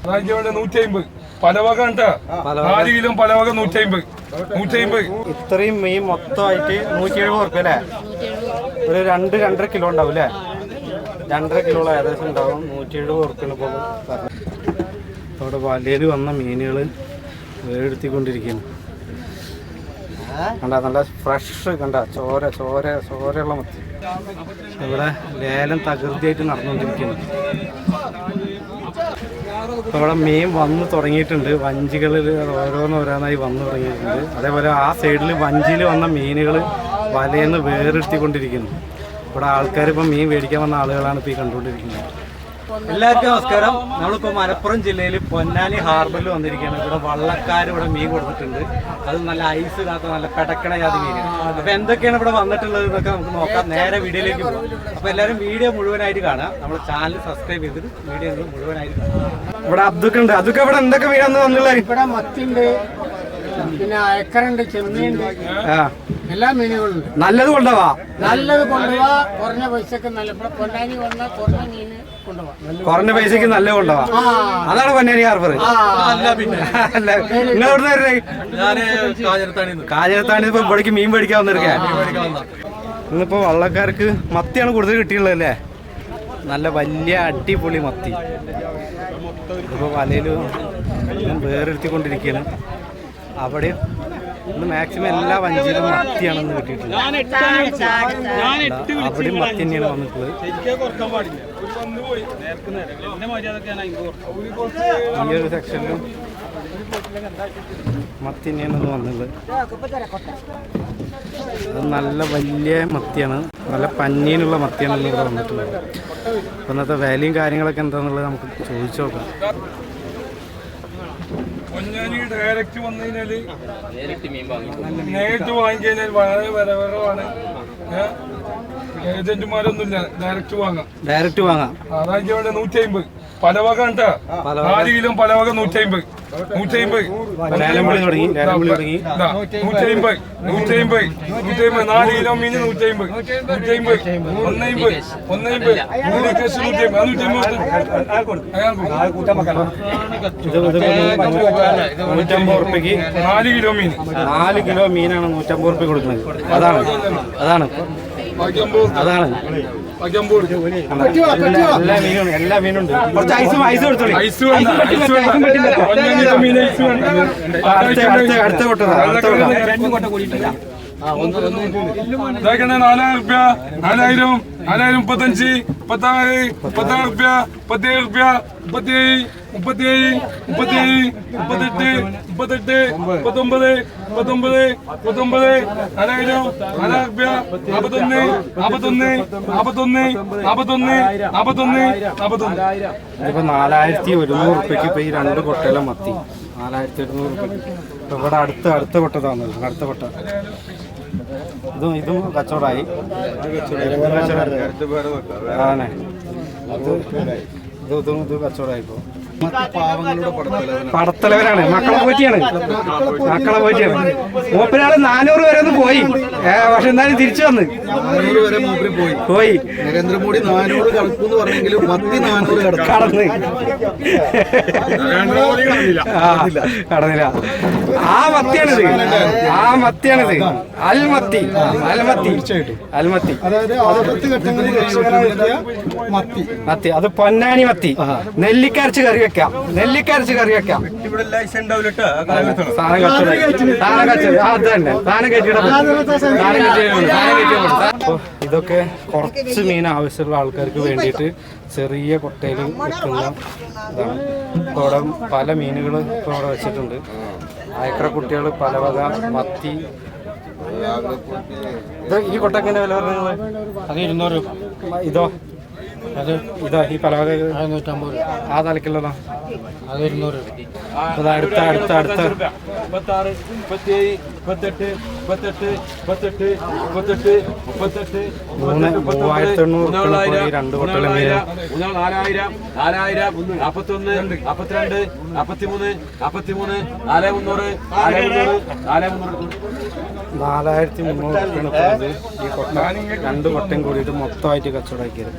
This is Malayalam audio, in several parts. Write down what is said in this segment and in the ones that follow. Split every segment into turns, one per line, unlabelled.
150 പലവക 4 കിലോ പലവക 150.
ഇത്രയും മീൻ മൊത്തമായിട്ട് 170 റുപ്യ അല്ലേ? ഒരു 2-2.5 കിലോ ഉണ്ടാവും അല്ലേ? 2.5 കിലോ ഏകദേശം ഉണ്ടാവും. 170 റുപ്യാണ് ഇപ്പോൾ അവിടെ വലയിൽ വന്ന മീനുകൾ വേടെടുത്തിക്കൊണ്ടിരിക്കുന്നു. കണ്ട നല്ല ഫ്രഷ് കണ്ട ചോരയുള്ള മത്തി ഇവിടെ ലേലം തകൃതിയായിട്ട് നടന്നുകൊണ്ടിരിക്കുന്നു. ഇപ്പോൾ ഇവിടെ മീൻ വന്ന് തുടങ്ങിയിട്ടുണ്ട്. വഞ്ചികളിൽ ഓരോന്നോരോന്നായി വന്നു തുടങ്ങിയിട്ടുണ്ട്. അതേപോലെ ആ സൈഡിൽ വഞ്ചിയിൽ വന്ന മീനുകൾ വലയിൽ നിന്ന് വേറെടുത്തിക്കൊണ്ടിരിക്കുന്നു. ഇവിടെ ആൾക്കാർ ഇപ്പോൾ മീൻ മേടിക്കാൻ വന്ന ആളുകളാണ് ഇപ്പോൾ ഈ കണ്ടുകൊണ്ടിരിക്കുന്നത്. എല്ലാവർക്കും നമസ്കാരം. നമ്മളിപ്പോൾ മലപ്പുറം ജില്ലയിൽ പൊന്നാനി ഹാർബറിൽ വന്നിരിക്കുകയാണ്. ഇവിടെ വള്ളക്കാർ ഇവിടെ മീൻ കൊടുത്തിട്ടുണ്ട്. അത് നല്ല ഐസ് ഇടാത്ത നല്ല പെടക്കണ ജാതി മീൻ. അപ്പോൾ എന്തൊക്കെയാണ് ഇവിടെ വന്നിട്ടുള്ളത് എന്നൊക്കെ നമുക്ക് നോക്കാം. നേരെ വീഡിയോയിലേക്ക് പോകും. അപ്പോൾ എല്ലാവരും വീഡിയോ മുഴുവനായിട്ട് കാണാം. നമ്മുടെ ചാനൽ സബ്സ്ക്രൈബ് ചെയ്തിട്ട് വീഡിയോ മുഴുവനായിട്ട് കാണാം. ഇവിടെ അബ്ദുക്ക് ഉണ്ട്. അതൊക്കെ ഇവിടെ എന്തൊക്കെ മീനാന്ന് വന്നുള്ളത്?
ഇവിടെ മത്തിണ്ട്, പിന്നെ അയക്കറുണ്ട്, ചെമ്മീനുണ്ട്, എല്ലാ മീനുകളും ഉണ്ട്.
നല്ലത് കൊണ്ടുപോവാ,
നല്ലത് കൊണ്ടുപോവാ. കുറഞ്ഞ പൈസക്ക് നല്ല ഇവിടെ പൊന്നാനി വന്ന കുറഞ്ഞ മീന് കൊണ്ടുപോവാ.
കുറഞ്ഞ പൈസക്ക് നല്ല കൊണ്ടുപോവാ. അതാണ് പൊന്നാനി ഹാർബർ. കാഞ്ഞിരത്താണി ഇപ്പൊ ഇവിടേക്ക് മീൻ മേടിക്കാൻ വന്നിരിക്കാൻ. ഇന്നിപ്പോ വള്ളക്കാർക്ക് മത്തിയാണ് കൂടുതൽ കിട്ടിയുള്ളത് അല്ലേ? നല്ല വലിയ അടിപൊളി മത്തി ഇപ്പൊ വലയിൽ വേറെടുത്തിക്കൊണ്ടിരിക്കുകയാണ്. അവിടെ ഇന്ന് മാക്സിമം എല്ലാ വഞ്ചിയിലും മത്തിയാണെന്ന് കിട്ടിയിട്ടുണ്ട്. അവിടെയും മത്തി തന്നെയാണ് വന്നിട്ടുള്ളത്. ഈ ഒരു സെക്ഷനിലും മത്തി തന്നെയാണ് വന്നുള്ളത്. അത് നല്ല വലിയ മത്തിയാണ്, നല്ല പഞ്ഞീനുള്ള മത്തിയാണ് ഇവിടെ വന്നിട്ടുള്ളത്. ഇന്നത്തെ വിലയും കാര്യങ്ങളൊക്കെ എന്താണെന്നുള്ളത് നമുക്ക് ചോദിച്ചു നോക്കാം.
പൊന്നാനി ഡയറക്റ്റ് വന്നു കഴിഞ്ഞാല് നേരിട്ട് വാങ്ങിക്കഴിഞ്ഞാൽ വളരെ വിലവറവാണ്. ഏജന്റുമാരൊന്നുമില്ല, ഡയറക്റ്റ് വാങ്ങാം. അതായത് 150 പലവക 4 കിലോ പലവക 150. 4 കിലോ മീന് 150.
150 റുപ്യക്ക് 4 കിലോ മീൻ. 4 കിലോ മീനാണ് 150 റുപ്യ കൊടുക്കുന്നത്. അതാണ് എല്ലാ മീനുണ്ട്. കുറച്ച് ഐസ് കൊടുത്തോളി. അടുത്ത കൊട്ട
4000 റുപ്യ, 4000, 4035, 16, 16 റുപ്യ, 17 റുപ്യ, 37, 37, 37, 38, 38, 19, 19, 19, 4000, 4000 റുപ്യ, 41, 41, 41, 41, 41, 41.
ഇതിപ്പോ 4100 റുപ്യക്ക് ഇപ്പൊ ഈ 2 കൊട്ടയിലെ മത്തി 4100 റുപ്യക്ക്. ഇപ്പൊ ഇവിടെ അടുത്ത കൊട്ട തന്നത്. അടുത്ത കൊട്ട ഇതും കച്ചവടമായി. ആണേ ഇത് കച്ചവടമായിപ്പോ. പടത്തലവരാണ്, മക്കളെ പോറ്റിയാണ്. മൂപ്പരാള് 400 വരെ ഒന്ന് പോയി. പക്ഷെ എന്നാലും തിരിച്ചു വന്ന്
400 വരെ മൂപ്പര് പോയി. നരേന്ദ്രമോദി 400 കടക്കുന്നു പറഞ്ഞെങ്കിലും മത്തി 400
കടന്നില്ല. ആ മത്തിയാണിത്. അൽമത്തി. മത്തി അത് പൊന്നാനി മത്തി. നെല്ലിക്കരച്ച് കറി വെക്കാം. ഇതൊക്കെ കുറച്ച് മീൻ ആവശ്യമുള്ള ആൾക്കാർക്ക് വേണ്ടിയിട്ട് ചെറിയ കൊട്ടയിൽ വെക്കുന്ന ഇതാണ്. ഇപ്പോൾ ഇവിടെ പല മീനുകൾ ഇപ്പോൾ ഇവിടെ വെച്ചിട്ടുണ്ട്. അയക്ര കുട്ടികൾ പലവക മത്തി. ഇത് ഈ കൊട്ടക്കിന്റെ വില പറഞ്ഞത് അത് 200 രൂപ. ഇതാ ഈ പലവക 150. ആ തലക്കുള്ളതാ അത് 200 രൂപ. അടുത്ത
56, 57, 58, 58, 58, 38, 38,
3800 2 കൊട്ടയിലെ മീൻ.
4000, 41, 42, 43, 43, 43,
4300 ഈ കൊട്ട 2 കൊട്ടയും കൂടിയിട്ട് മൊത്തമായിട്ട് കച്ചവടമാക്കിയത്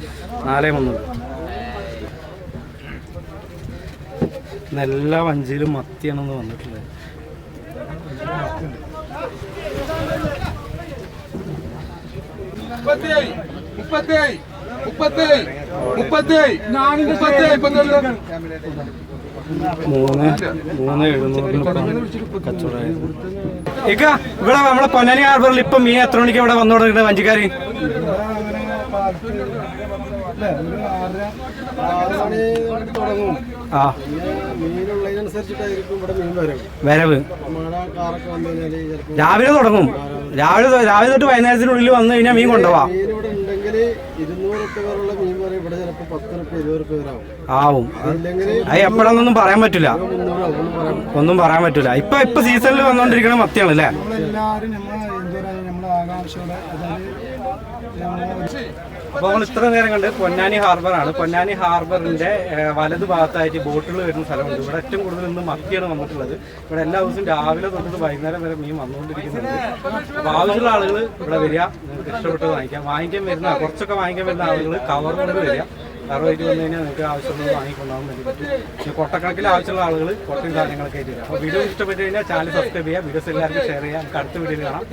4300. എല്ലാ വഞ്ചിയിലും മത്തിയാണെന്ന് വന്നിട്ടുള്ളത്. മൂന്ന് 700 കച്ചവടം. ഇവിടെ നമ്മളെ പൊന്നാനി ഹാർബറിൽ ഇപ്പൊ മീൻ എത്ര മണിക്ക് ഇവിടെ വന്നു തുടങ്ങിയിട്ട് വഞ്ചിക്കാര്? ആ വരവ് രാവിലെ തുടങ്ങും. രാവിലെ തൊട്ട് വൈകുന്നേരത്തിനുള്ളിൽ വന്നു കഴിഞ്ഞാൽ മീൻ കൊണ്ടുപോവാം. ആവും. അത് എപ്പോഴാന്നൊന്നും പറയാൻ പറ്റില്ല. ഒന്നും പറയാൻ പറ്റില്ല. ഇപ്പൊ സീസണിൽ വന്നോണ്ടിരിക്കണ മത്തിയാണ് അല്ലേ? അപ്പോൾ നമ്മൾ ഇത്ര നേരം കണ്ട് പൊന്നാനി ഹാർബറാണ്. പൊന്നാനി ഹാർബറിന്റെ വലത് ഭാഗത്തായിട്ട് ബോട്ടുകൾ വരുന്ന സ്ഥലമുണ്ട്. ഇവിടെ ഏറ്റവും കൂടുതൽ ഇന്ന് മത്തിയാണ് വന്നിട്ടുള്ളത്. ഇവിടെ എല്ലാ ദിവസവും രാവിലെ തൊട്ടിട്ട് വൈകുന്നേരം വരെ മീൻ വന്നുകൊണ്ടിരിക്കുന്നുണ്ട്. അപ്പോൾ ആവശ്യമുള്ള ആളുകൾ ഇവിടെ വരിക, നിങ്ങൾക്ക് ഇഷ്ടപ്പെട്ട് വാങ്ങിക്കാൻ വരുന്ന കുറച്ചൊക്കെ വാങ്ങിക്കാൻ വരുന്ന ആളുകൾ കവർ കൊണ്ട് വരിക. കവറായിട്ട് വന്നു കഴിഞ്ഞാൽ നിങ്ങൾക്ക് ആവശ്യമുള്ളത് വാങ്ങിക്കൊണ്ടാകാൻ വേണ്ടി പറ്റും. കൊട്ടക്കണക്കിൽ ആവശ്യമുള്ള ആളുകൾ കൊട്ടയും കാര്യങ്ങളൊക്കെ ആയിട്ട് വരിക. അപ്പോൾ വീഡിയോ ഇഷ്ടപ്പെട്ട് കഴിഞ്ഞാൽ ചാനൽ സബ്സ്ക്രൈബ് ചെയ്യുക, വീഡിയോസ് എല്ലാവർക്കും ഷെയർ ചെയ്യുക. നമുക്ക് അടുത്ത വീഡിയോയിൽ കാണാം.